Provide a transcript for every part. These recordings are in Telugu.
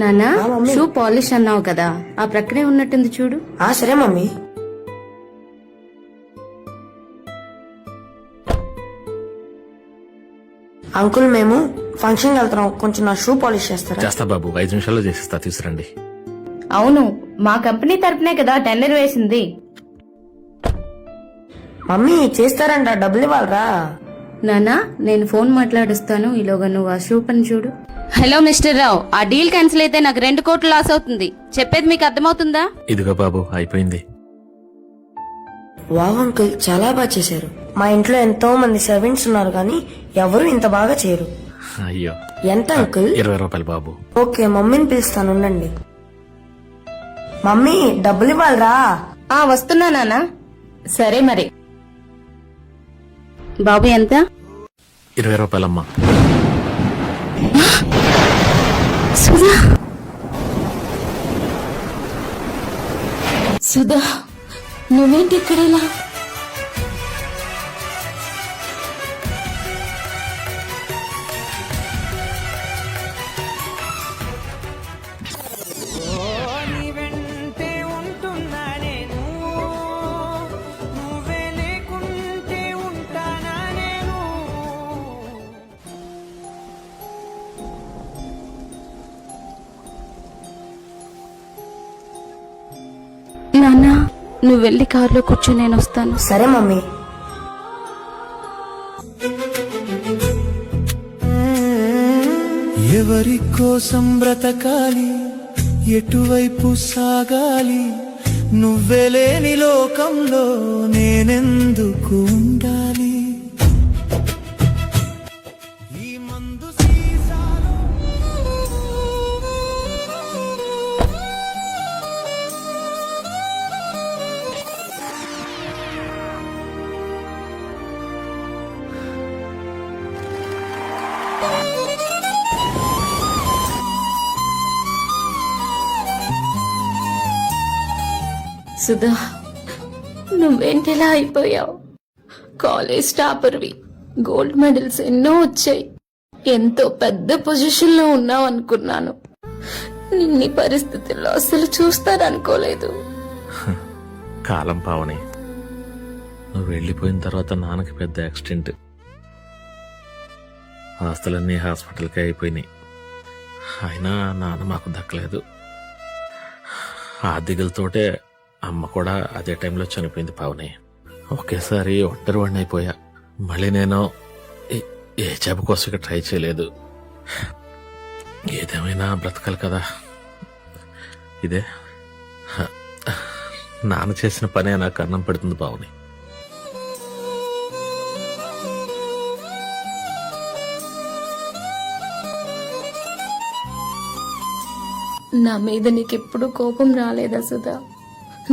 నానా షూ పాలిష్ అన్నావు కదా, ఆ ప్రక్రియ ఉన్నట్టుంది చూడు. సరే మమ్మీ. అంకుల్ మేము ఫంక్షన్ వెళ్తున్నాం, కొంచెం నా షూ పాలిష్ చేస్తారా? చేస్తా బాబు, 5 నిమిషాల్లో చేసిస్తా, తీసుకురండి. అవును, మా కంపెనీ తరపునే కదా టెండర్ వేసింది. మమ్మీ చేస్తారంట, డబ్బులు ఇవ్వాలరా? నానా నేను ఫోన్ మాట్లాడిస్తాను, ఈలోగా నువ్వు ఆ షూ పని చూడు. హలో మిస్టర్ రావు, ఆ డీల్ క్యాన్సిల్ అయితే నాకు 2 కోట్లు లాస్ అవుతుంది. చెప్పేది మీకు అర్థమవుతుందా? ఇదిగో బాబు, అయిపోయింది. వావ్ అంకుల్, చాలా బాగా చేశారు. మా ఇంట్లో ఎంతో మంది సర్వెంట్స్ ఉన్నారు కానీ ఎవరు ఇంత బాగా చేయరు. అయ్యో, ఎంత అంకుల్? 20 రూపాయలు బాబు. ఓకే, మమ్మీని పిలుస్తాను, ఉండండి. మమ్మీ డబ్బులు ఇవ్వాలరా? వస్తున్నా నానా. సరే మరి. బాబు ఎంత? 20 రూపాయలమ్మా. సుధా, సుధా నువ్వేంటి ఇక్కడ ఇలా? నాన్న నువ్వు వెళ్ళి కారులో కూర్చో, నేను వస్తాను. సరే మమ్మీ. ఎవరి కోసం బ్రతకాలి, ఎటువైపు సాగాలి, నువ్వే లేని లోకంలో నేనెందుకు ఉండాలి? ఈ మందు సీసాలో సుధా నువ్వేంటి ఇలా అయిపోయావు? కాలేజ్ టాపర్వి, గోల్డ్ మెడల్స్ ఎన్నో వచ్చాయి, ఎంతో పెద్ద పొజిషన్ లో ఉన్నావు అనుకున్నాను. నిన్ని పరిస్థితుల్లో అసలు చూస్తాననుకోలేదు. కాలం పావని, నువ్వు వెళ్ళిపోయిన తర్వాత నాన్నకి పెద్ద యాక్సిడెంట్, ఆస్తులన్నీ హాస్పిటల్కి అయిపోయినాయి. అయినా నాన్న మాకు దక్కలేదు. ఆ దిగులతోటే అమ్మ కూడా అదే టైంలో చనిపోయింది పావని. ఒకేసారి ఒంటరి వాడిని అయిపోయా. మళ్ళీ నేను ఏ జాబ్ కోసం ఇక ట్రై చేయలేదు. ఏదేమైనా బ్రతకాలి కదా. ఇదే నాన్న చేసిన పనే నాకు అన్నం పెడుతుంది పావని. నా మీద నీకెప్పుడు కోపం రాలేదా సుధా?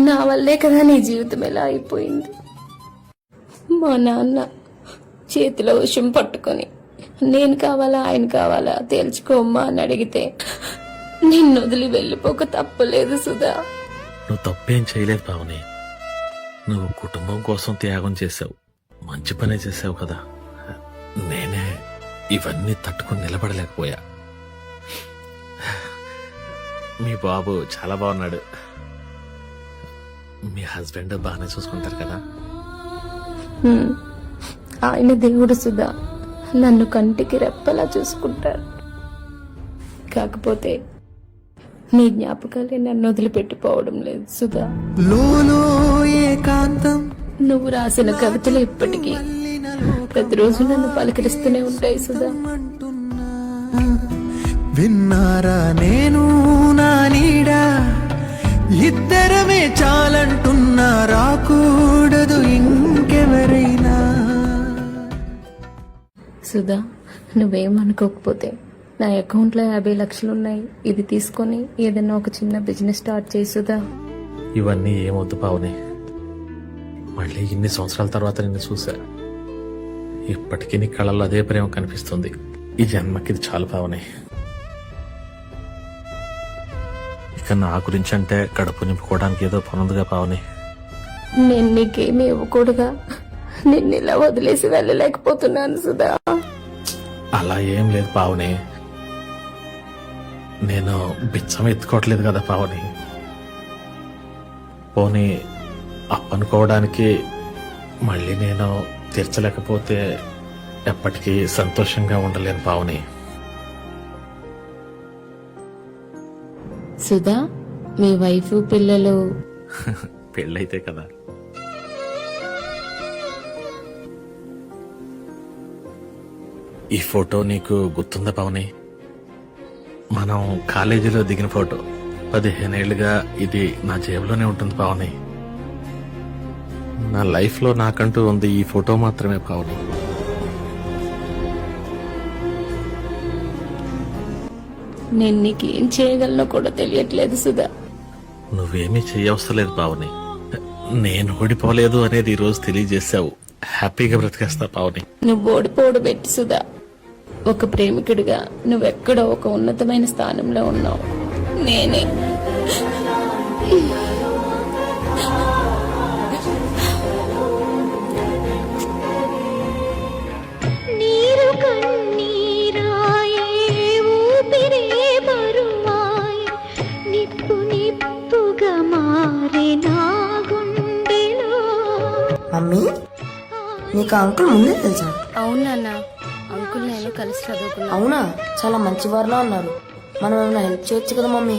నా వల్లే కదా నీ జీవితం ఎలా అయిపోయింది. మా నాన్న చేతిలో విషం పట్టుకొని నేను కావాలా ఆయన కావాలా తేల్చుకోమ్మా అని అడిగితే నిన్ను వదిలి వెళ్ళిపోక తప్పలేదు సుధా. నువ్వు తప్పేం చేయలేదు పావని. నువ్వు కుటుంబం కోసం త్యాగం చేశావు, మంచి పనే చేసావు కదా. నేనే ఇవన్నీ తట్టుకుని నిలబడలేకపోయా. మీ బాబు చాలా బాగున్నాడు. మీ హస్బెండ్ బాగానే చూసుకుంటారు కదా? ఆయన దేవుడు సుధా, నన్ను కంటికి రెప్పలా చూసుకుంటారు. కాకపోతే నీ జ్ఞాపకాలే నన్ను వదిలిపెట్టిపోవడం లేదు సుధా. నువ్వు రాసిన కవితలు ఇప్పటికీ ప్రతిరోజు నన్ను పలకరిస్తూనే ఉంటాయి సుధా. విన్నారా నేను నా నీడా, ఇద్దరమే చాలంటున్నా, రాకూడదు ఇంకెవరైనా. సుధా నువ్వేమనుకోకపోతే నా అకౌంట్లో 50 లక్షలు ఉన్నాయి, ఇది తీసుకొని ఏదైనా ఒక చిన్న బిజినెస్ స్టార్ట్ చేయి సుధా. ఇవన్నీ ఏమొద్దు పావని. మళ్ళీ ఇన్ని సంవత్సరాల తర్వాత నిన్ను చూసా. ఇప్పటికీ నీ కళ్ళల్లో అదే ప్రేమ కనిపిస్తుంది. ఈ జన్మకి ఇది చాలు పావని. ఇక నా గురించి అంటే గడుపు నింపుకోవడానికి ఏదో పనుందిగా పావని. నేను నీకేమీ ఇవ్వకూడగా నిన్నిలా వదిలేసి వెళ్ళలేకపోతున్నాను సుధా. అలా ఏం లేదు పావని. నేను బిచ్చం ఎత్తుకోవట్లేదు కదా పావని. పోనీ అప్పనుకోవడానికి మళ్ళీ నేను తీర్చలేకపోతే ఎప్పటికీ సంతోషంగా ఉండలేను పావని. సుధా, మీ వైఫ్ పిల్లలు పెళ్ళైతే కదా. ఈ ఫోటో నీకు గుర్తుందా పావని? మనం కాలేజీలో దిగిన ఫోటో. 15 ఏళ్లుగా ఇది నా జేబులోనే ఉంటుంది పావని. నా లైఫ్ లో నాకంటూ ఉంది ఈ ఫోటో మాత్రమే పావని. నేను నీకేం చేయగలనో కూడా తెలియట్లేదు సుధా. నువ్వేమీ చెయ్యవసలేదు పావని. నేను ఓడిపోలేదు అనేది ఈ రోజు తెలియజేశావు. హ్యాపీగా బ్రతికేస్తా పావని. నువ్వు ఓడిపోడు పెట్టి సుధా. ఒక ప్రేమికుడిగా నువ్వెక్కడో ఒక ఉన్నతమైన స్థానంలో ఉన్నావు. నేనే నీరు కన్నీరాయే ఊపిరే బరువాయే నిప్పు నిప్పుగా మారే నా గుండెలో. మమ్మీ నీకు ఆ అంకుల్ ముందే తెలుసా? అవునా అంకుల్ నేను కలిసి చదువుకున్నాను. అవునా, చాలా మంచి వారిలా ఉన్నారు. మనం ఏమైనా హెల్ప్ చేయొచ్చు కదా మమ్మీ.